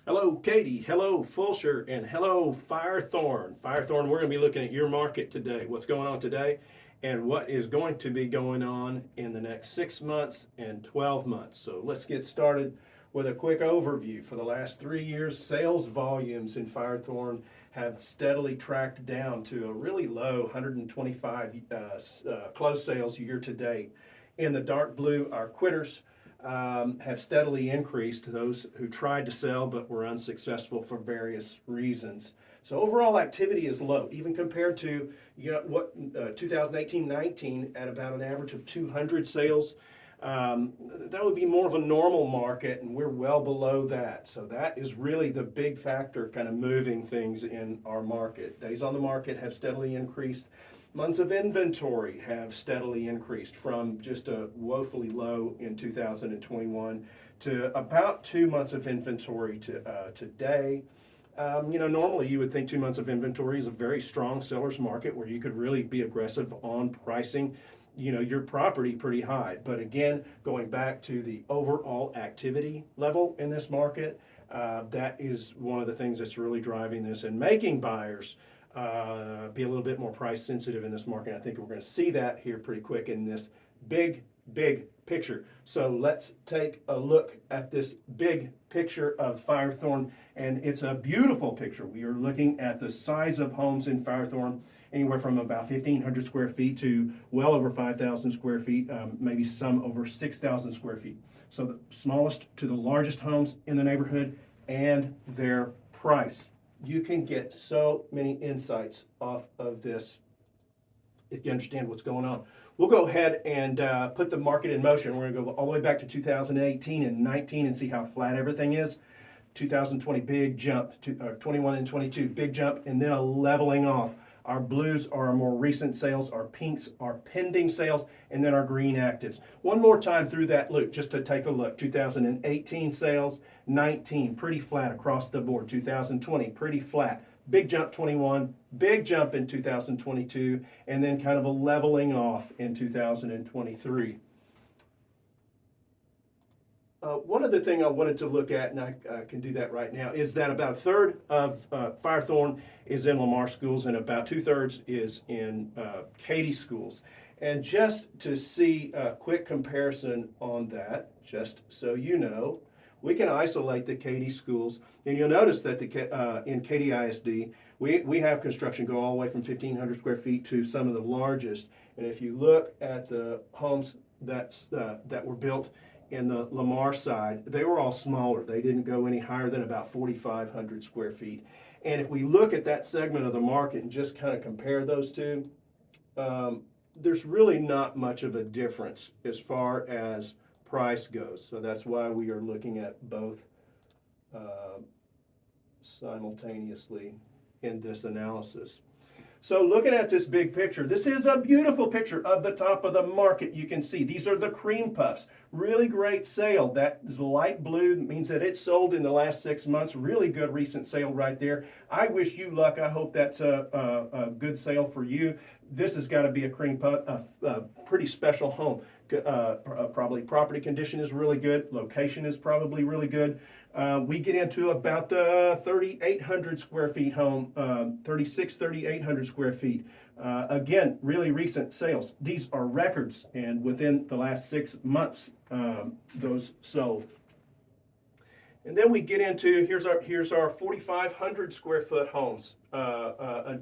Hello, Katie. Hello, Fulsher. And hello, Firethorne. Firethorne, we're going to be looking at your market today, what's going on today, and what is going to be going on in the next 6 months and 12 months. So let's get started with a quick overview. For the last 3 years, sales volumes in Firethorne have steadily tracked down to a really low 125 closed sales year to date. In the dark blue, our quitters have steadily increased, those who tried to sell but were unsuccessful for various reasons. So overall activity is low, even compared to 2018-19 at about an average of 200 sales. That would be more of a normal market, and we're well below that. So that is really the big factor kind of moving things in our market. Days on the market have steadily increased. Months of inventory have steadily increased from just a woefully low in 2021 to about 2 months of inventory today. Normally you would think 2 months of inventory is a very strong seller's market where you could really be aggressive on pricing, your property pretty high. But again, going back to the overall activity level in this market, that is one of the things that's really driving this and making buyers be a little bit more price sensitive in this market. I think we're going to see that here pretty quick in this big picture. So let's take a look at this big picture of Firethorne, and it's a beautiful picture. We are looking at the size of homes in Firethorne, anywhere from about 1,500 square feet to well over 5,000 square feet, maybe some over 6,000 square feet. So the smallest to the largest homes in the neighborhood and their price. You can get so many insights off of this if you understand what's going on. We'll go ahead and put the market in motion. We're going to go all the way back to 2018 and 19 and see how flat everything is. 2020, big jump. 21 and 22, big jump, and then a leveling off. Our blues are our more recent sales, our pinks are pending sales, and then our green actives. One more time through that loop just to take a look. 2018 sales, 19, pretty flat across the board. 2020, pretty flat. Big jump 21, big jump in 2022, and then kind of a leveling off in 2023. One other thing I wanted to look at, and I can do that right now, is that about a third of Firethorne is in Lamar schools and about 2/3 is in Katy schools. And just to see a quick comparison on that, just so you know, we can isolate the Katy schools, and you'll notice that in Katy ISD, we have construction go all the way from 1,500 square feet to some of the largest. And if you look at the homes that were built in the Lamar side, they were all smaller. They didn't go any higher than about 4,500 square feet. And if we look at that segment of the market and just kind of compare those two, there's really not much of a difference as far as price goes. So that's why we are looking at both simultaneously in this analysis. So looking at this big picture, this is a beautiful picture of the top of the market. You can see these are the cream puffs. Really great sale. That is light blue. That means that it sold in the last 6 months. Really good recent sale right there. I wish you luck. I hope that's a good sale for you. This has got to be a cream puff, a pretty special home. Probably property condition is really good. Location is probably really good. We get into about the 3,800 square feet home, 3,800 square feet. Again, really recent sales. These are records, and within the last 6 months, those sold. And then we get into, here's our 4,500 square foot homes, a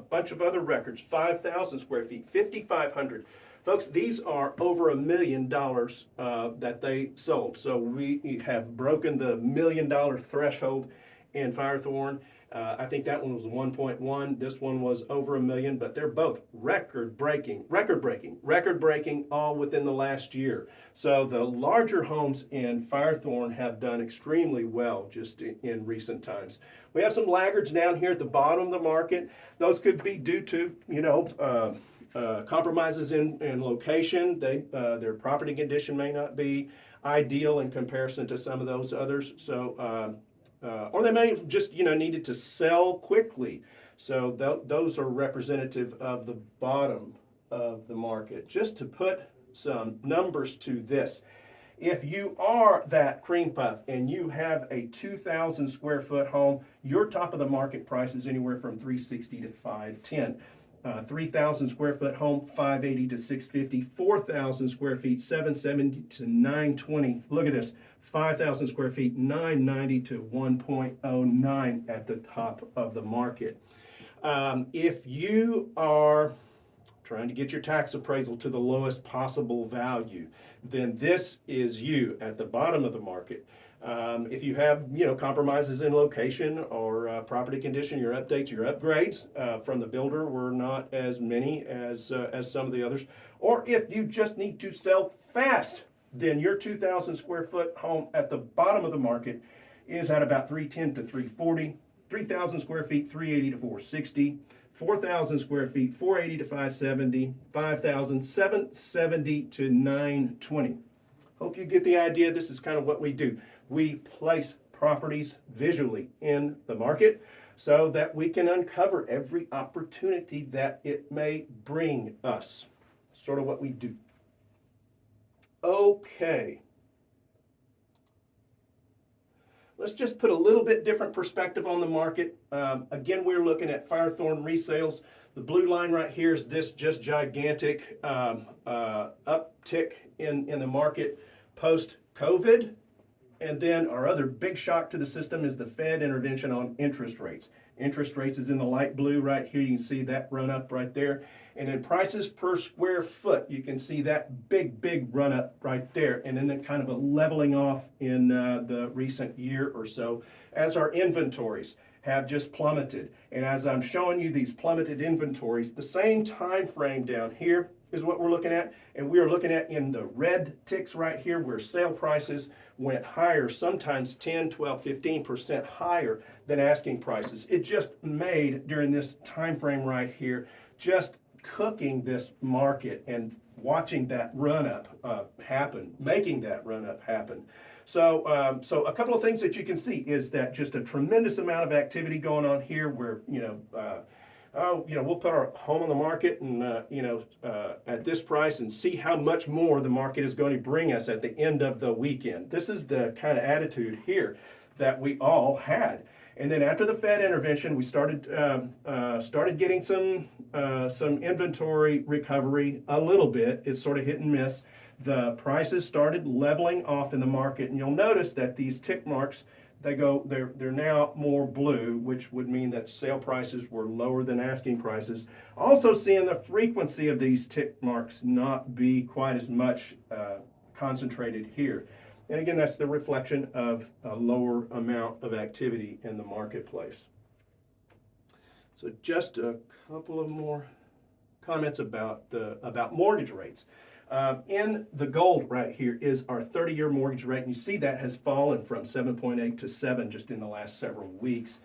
bunch of other records, 5,000 square feet, 5,500. Folks, these are over $1 million that they sold. So we have broken the $1 million threshold in Firethorne. I think that one was 1.1. This one was over $1 million, but they're both record breaking, all within the last year. So the larger homes in Firethorne have done extremely well just in recent times. We have some laggards down here at the bottom of the market. Those could be due to, compromises in location. Their property condition may not be ideal in comparison to some of those others. So, or they may just needed to sell quickly. So those are representative of the bottom of the market. Just to put some numbers to this, If you are that cream puff and you have a 2,000 square foot home, your top of the market price is anywhere from 360 to 510. 3,000 square foot home, 580 to 650. 4,000 square feet, 770 to 920. Look at this, 5,000 square feet, 990 to 1.09 at the top of the market. If you are trying to get your tax appraisal to the lowest possible value, then this is you at the bottom of the market. If you have, compromises in location or property condition, your updates, your upgrades from the builder were not as many as some of the others, or if you just need to sell fast, then your 2,000 square foot home at the bottom of the market is at about 310 to 340, 3,000 square feet, 380 to 460. 4,000 square feet, 480 to 570, 5,000, 770 to 920. Hope you get the idea. This is kind of what we do. We place properties visually in the market so that we can uncover every opportunity that it may bring us. Sort of what we do. Okay. Let's just put a little bit different perspective on the market. Again, we're looking at Firethorne resales. The blue line right here is this just gigantic uptick in the market post-COVID. And then our other big shock to the system is the Fed intervention on interest rates. Interest rates is in the light blue right here. You can see that run up right there. And then prices per square foot, you can see that big run up right there. And then kind of a leveling off in the recent year or so as our inventories have just plummeted. And as I'm showing you these plummeted inventories, the same time frame down here is what we're looking at. And we are looking at in the red ticks right here where sale prices went higher, sometimes 10, 12, 15% higher than asking prices. It just made during this time frame right here, just cooking this market and watching that run up happen, making that run up happen. So a couple of things that you can see is that just a tremendous amount of activity going on here where, we'll put our home on the market and, at this price and see how much more the market is going to bring us at the end of the weekend. This is the kind of attitude here that we all had. And then after the Fed intervention, we started getting some inventory recovery a little bit. It's sort of hit and miss. The prices started leveling off in the market, and you'll notice that these tick marks, they're now more blue, which would mean that sale prices were lower than asking prices. Also seeing the frequency of these tick marks not be quite as much concentrated here. And again, that's the reflection of a lower amount of activity in the marketplace. So just a couple of more comments about mortgage rates. In the gold right here is our 30-year mortgage rate, and you see that has fallen from 7.8 to 7 just in the last several weeks.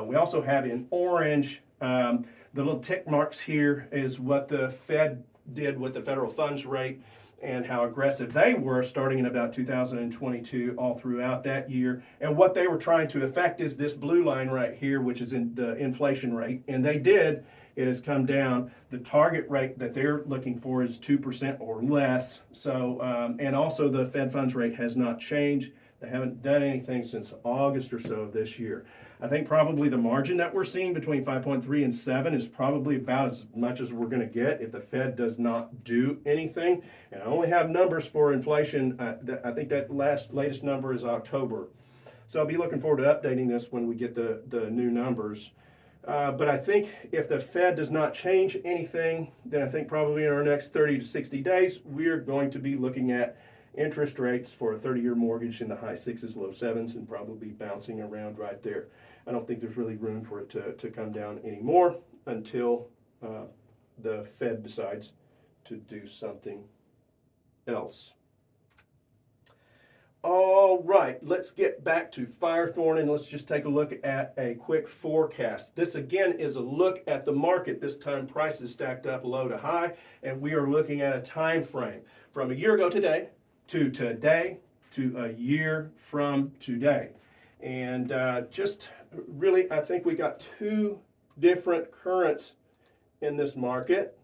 We also have in orange, the little tick marks here is what the Fed did with the federal funds rate and how aggressive they were starting in about 2022 all throughout that year. And what they were trying to affect is this blue line right here, which is in the inflation rate. And they did. It has come down. The target rate that they're looking for is 2% or less. So, and also the Fed funds rate has not changed. They haven't done anything since August or so of this year. I think probably the margin that we're seeing between 5.3 and 7 is probably about as much as we're going to get if the Fed does not do anything. And I only have numbers for inflation. I think that latest number is October. So I'll be looking forward to updating this when we get the new numbers. But I think if the Fed does not change anything, then I think probably in our next 30 to 60 days, we're going to be looking at interest rates for a 30-year mortgage in the high 6s, low 7s, and probably bouncing around right there. I don't think there's really room for it to come down anymore until the Fed decides to do something else. All right, let's get back to Firethorne and let's just take a look at a quick forecast. This again is a look at the market. This time prices stacked up low to high, and we are looking at a time frame from a year ago today to a year from today. And just really, I think we got two different currents in this market.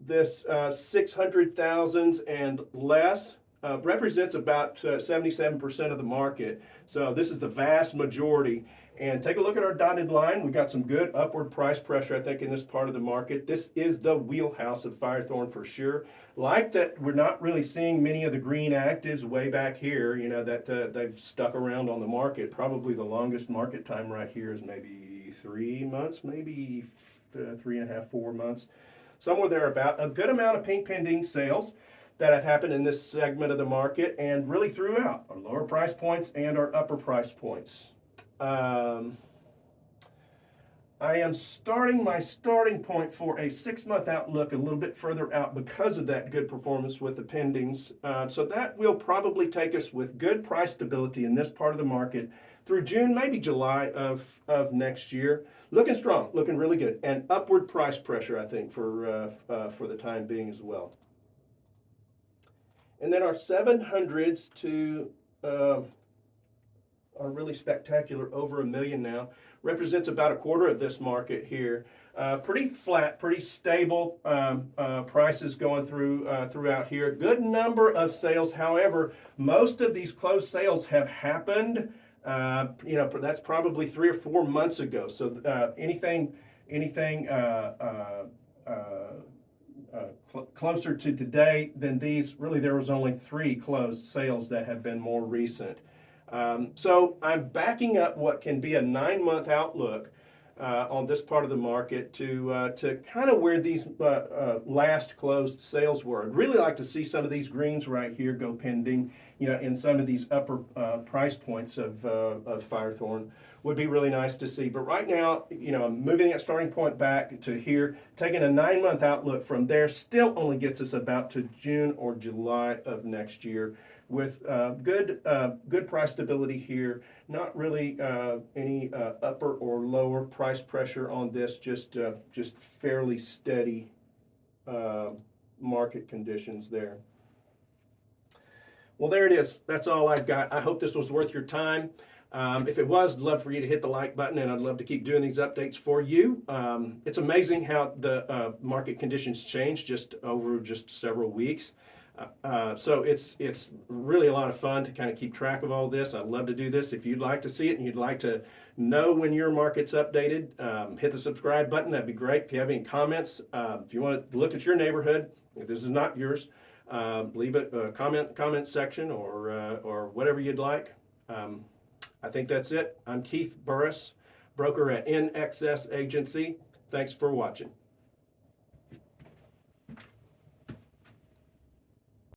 This 600,000s and less represents about 77% of the market. So this is the vast majority. And take a look at our dotted line. We've got some good upward price pressure, I think, in this part of the market. This is the wheelhouse of Firethorne for sure. Like that, we're not really seeing many of the green actives way back here, you know, that they've stuck around on the market. Probably the longest market time right here is maybe 3 months, maybe 3.5, 4 months. Somewhere there about a good amount of pink pending sales that have happened in this segment of the market and really throughout our lower price points and our upper price points. I am starting my starting point for a 6-month outlook a little bit further out because of that good performance with the pendings. So that will probably take us with good price stability in this part of the market through June, maybe July of next year. Looking strong, looking really good, and upward price pressure, I think, for the time being as well. And then our 700s to are really spectacular, over $1 million now, represents about a quarter of this market here. Pretty flat, pretty stable prices going throughout here. Good number of sales. However, most of these closed sales have happened. You know, that's probably 3 or 4 months ago. So anything closer to today than these, really there was only 3 closed sales that have been more recent. So I'm backing up what can be a 9-month outlook on this part of the market to kind of where these last closed sales were. I'd really like to see some of these greens right here go pending, you know, in some of these upper price points of Firethorne. Would be really nice to see. But right now, you know, I'm moving that starting point back to here, taking a 9-month outlook from there, still only gets us about to June or July of next year with good price stability here. Not really any upper or lower price pressure on this, just fairly steady market conditions there. Well, there it is. That's all I've got. I hope this was worth your time. If it was, I'd love for you to hit the like button, and I'd love to keep doing these updates for you. It's amazing how the market conditions change just over several weeks. So it's really a lot of fun to kind of keep track of all this. I'd love to do this. If you'd like to see it and you'd like to know when your market's updated, hit the subscribe button. That'd be great. If you have any comments, if you want to look at your neighborhood, if this is not yours, leave it comment section or whatever you'd like. I think that's it. I'm Keith Burris, broker at NXS Agency. Thanks for watching.